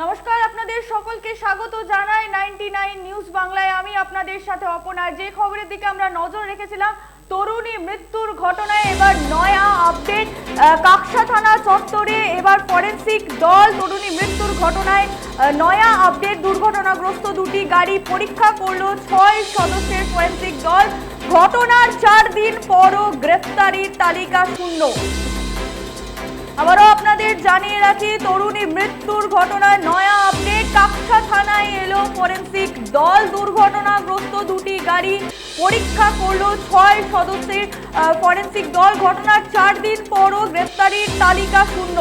নমস্কার, আপনাদের সকলকে স্বাগত জানাই 99 নিউজ বাংলায়। আমি আপনাদের সাথে অপনা। যে খবরের দিকে আমরা নজর রেখেছিলাম, তরুণী মৃত্যুর ঘটনায় এবার নয়া আপডেট। কাকসা থানা চত্বরে এবার ফরেন্সিক দল তরুণী মৃত্যুর ঘটনায় নয়া আপডেট। দুর্ঘটনাগ্রস্ত দুটি গাড়ি পরীক্ষা করলো 6 সদস্যের ফরেন্সিক দল। ঘটনার 4 দিন পরও গ্রেফতারির তালিকা শূন্য। আবারও আপনাদের জানিয়ে রাখি, তরুণী মৃত্যুর ঘটনায় নয়া আপডেট। কাকসা থানায় এলো ফরেন্সিক দল। দুর্ঘটনাগ্রস্ত দুটি গাড়ি পরীক্ষা করলো 6 সদস্যের ফরেন্সিক দল। ঘটনার 4 দিন পরও গ্রেফতারির তালিকা শূন্য।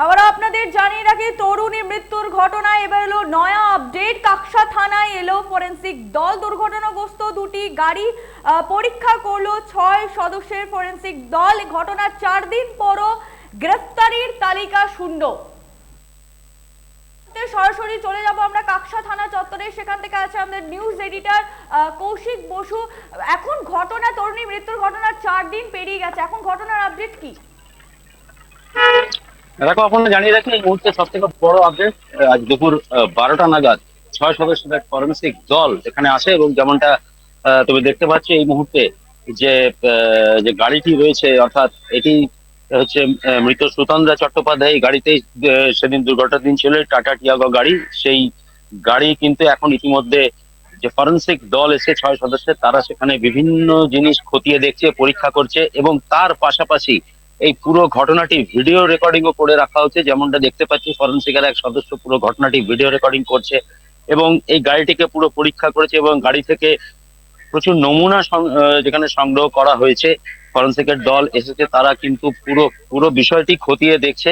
আবার আপনাদের জানিয়ে রাখি, তরুণী মৃত্যুর ঘটনায় এবার এলো নয়া আপডেট। কাকসা থানায় এলো ফরেন্সিক দল। দুর্ঘটনাগ্রস্ত দুটি গাড়ি পরীক্ষা করলো 6 সদস্যের ফরেন্সিক দল। ঘটনার 4 দিন পরও গ্রেফতারির তালিকা শূন্য। সরাসরি চলে যাব আমরা কাকসা থানা চত্বরে। সেখান থেকে আছে আমাদের নিউজ এডিটর কৌশিক বসু। এখন ঘটনা, তরুণী মৃত্যুর ঘটনার 4 দিন পেরিয়ে গেছে, এখন ঘটনার আপডেট কি? দেখো, আপনারা জানিয়ে রাখি এই মুহূর্তে সব থেকে বড় আপডেট। আজ দুপুর 12টা নাগাদ 6 সদস্যের ফরেন্সিক দল এখানে আসে এবং যেমনটা তুমি দেখতে পাচ্ছ এই মুহূর্তে যে যে গাড়িটি রয়েছে, অর্থাৎ এটি হচ্ছে মৃত সুতন্দ্রা চট্টোপাধ্যায়। এই গাড়িতেই সেদিন দুর্ঘটনার দিন ছিল টাটা টিয়াগো গাড়ি। সেই গাড়ি কিন্তু এখন ইতিমধ্যে যে ফরেন্সিক দল এসে 6 সদস্যের, তারা সেখানে বিভিন্ন জিনিস খতিয়ে দেখছে, পরীক্ষা করছে এবং তার পাশাপাশি এই পুরো ঘটনাটি ভিডিও রেকর্ডিংও করে রাখা হচ্ছে। যেমনটা দেখতে পাচ্ছি, ফরেন্সিকের এক সদস্য পুরো ঘটনাটি ভিডিও রেকর্ডিং করছে এবং এই গাড়িটিকে পুরো পরীক্ষা করেছে এবং গাড়ি থেকে প্রচুর নমুনা যেখানে সংগ্রহ করা হয়েছে। ফরেন্সিকের দল এসেছে, তারা কিন্তু পুরো পুরো বিষয়টি খতিয়ে দেখছে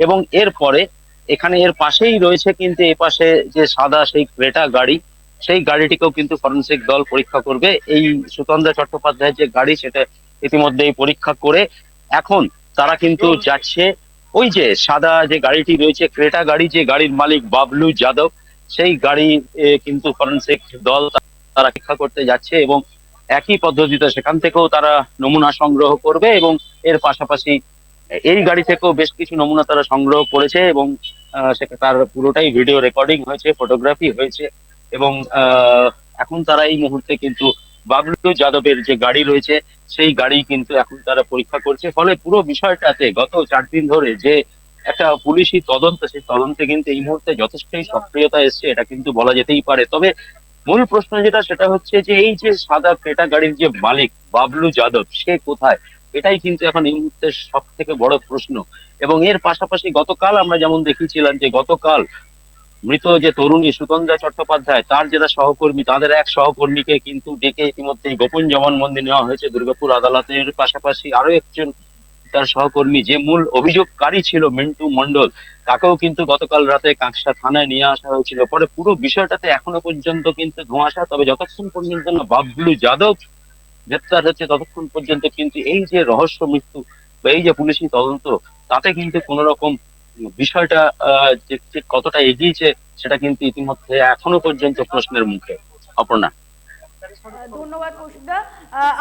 এবং এরপরে এখানে এর পাশেই রয়েছে কিন্তু এ পাশে যে সাদা সেই ক্রেটা গাড়ি, সেই গাড়িটিকেও কিন্তু ফরেন্সিক দল পরীক্ষা করবে। এই সুতন্দ্রা চট্টোপাধ্যায়ের যে গাড়ি, সেটা ইতিমধ্যেই পরীক্ষা করে এখন তারা কিন্তু যাচ্ছে ওই যে সাদা যে গাড়িটি রয়েছে, ক্রেটা গাড়ি, যে গাড়ির মালিক বাবলু যাদব, সেই গাড়ি কিন্তু ফরেন্সিক দল তারা পরীক্ষা করতে যাচ্ছে এবং একই পদ্ধতিতে সেখান থেকেও তারা নমুনা সংগ্রহ করবে এবং এর পাশাপাশি এই গাড়ি থেকেও বেশ কিছু নমুনা তারা সংগ্রহ করেছে এবং সেটা তার পুরোটাই ভিডিও রেকর্ডিং হয়েছে, ফটোগ্রাফি হয়েছে এবং এখন তারা এই মুহূর্তে কিন্তু বাবলু যাদবের যে গাড়ি রয়েছে সেই গাড়ি কিন্তু এখন তারা পরীক্ষা করছে। ফলে পুরো বিষয়টাতে গত 4 দিন ধরে যে একটা পুলিশি তদন্ত, সেই তদন্তে কিন্তু এই মুহূর্তে যথেষ্টই সক্রিয়তা এসছে, এটা কিন্তু বলা যেতেই পারে। তবে মূল প্রশ্ন যেটা, সেটা হচ্ছে যে এই যে সাদা ক্রেটা গাড়ির যে মালিক বাবলু যাদব, সে কোথায়? এটাই কিন্তু এখন এই মুহূর্তে সব থেকে বড় প্রশ্ন। এবং এর পাশাপাশি গতকাল আমরা যেমন দেখিয়েছিলাম যে গতকাল মৃত যে তরুণী সুতন্দ্রা চট্টোপাধ্যায়, তার যারা সহকর্মী, তাদের এক সহকর্মীকে কিন্তু ডেকে ইতিমধ্যে গোপন জবানবন্দি নেওয়া হয়েছে দুর্গাপুর আদালতের। পাশাপাশি আরো একজন তার সহকর্মী, যে মূল অভিযোগকারী ছিল মিন্টু মন্ডল, তাকেও কিন্তু গতকাল রাতে কাঁকসা থানায় নিয়ে আসা হয়েছিল। পরে পুরো বিষয়টাতে এখনো পর্যন্ত কিন্তু ধোঁয়াশা। তবে যতক্ষণ পর্যন্ত না বাবলু যাদব গ্রেপ্তার হচ্ছে, ততক্ষণ পর্যন্ত কিন্তু এই যে রহস্য মৃত্যু বা এই যে পুলিশি তদন্ত, তাতে কিন্তু কোন রকম বিষয়টা যে ঠিক কতটা এগিয়েছে সেটা কিন্তু ইতিমধ্যে এখনো পর্যন্ত প্রশ্নের মুখে। অপর্ণা। ধন্যবাদ কৌশিকদা।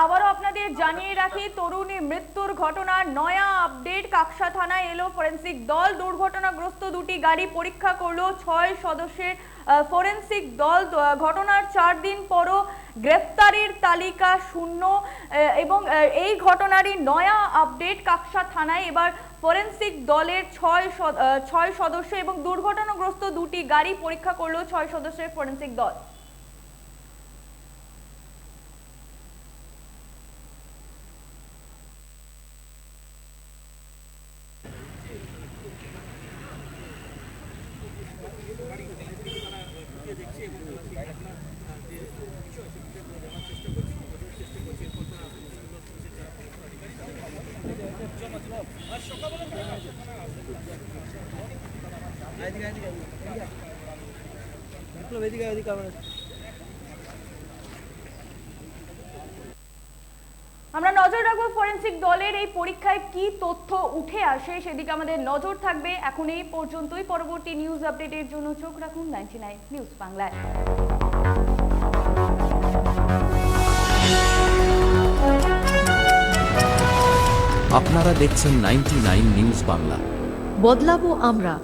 আবারও আপনাদের জানিয়ে রাখি, তরুণী মৃত্যুর ঘটনার নয়া আপডেট। কাকসা থানায় এলো ফরেন্সিক দল। দুর্ঘটনাগ্রস্ত দুটি গাড়ি পরীক্ষা করলো 6 সদস্যের ফরেন্সিক দল। ঘটনার 4 দিন পরও গ্রেফতারির তালিকা শূন্য এবং এই ঘটনারই নয়া আপডেট। কাকসা থানায় এবার ফরেন্সিক দলের 6 সদস্য এবং দুর্ঘটনাগ্রস্ত দুটি গাড়ি পরীক্ষা করলো 6 সদস্যের ফরেন্সিক দল। আমরা নজর রাখবো ফরেন্সিক দলের এই পরীক্ষায় কি তথ্য উঠে আসে, সেদিকে আমাদের নজর থাকবে। এখন এই পর্যন্তই। পরবর্তী নিউজ আপডেটের জন্য চোখ রাখুন 99 নিউজ বাংলায়। আপনারা দেখছেন 99 নিউজ বাংলা। বদলাবো আমরা।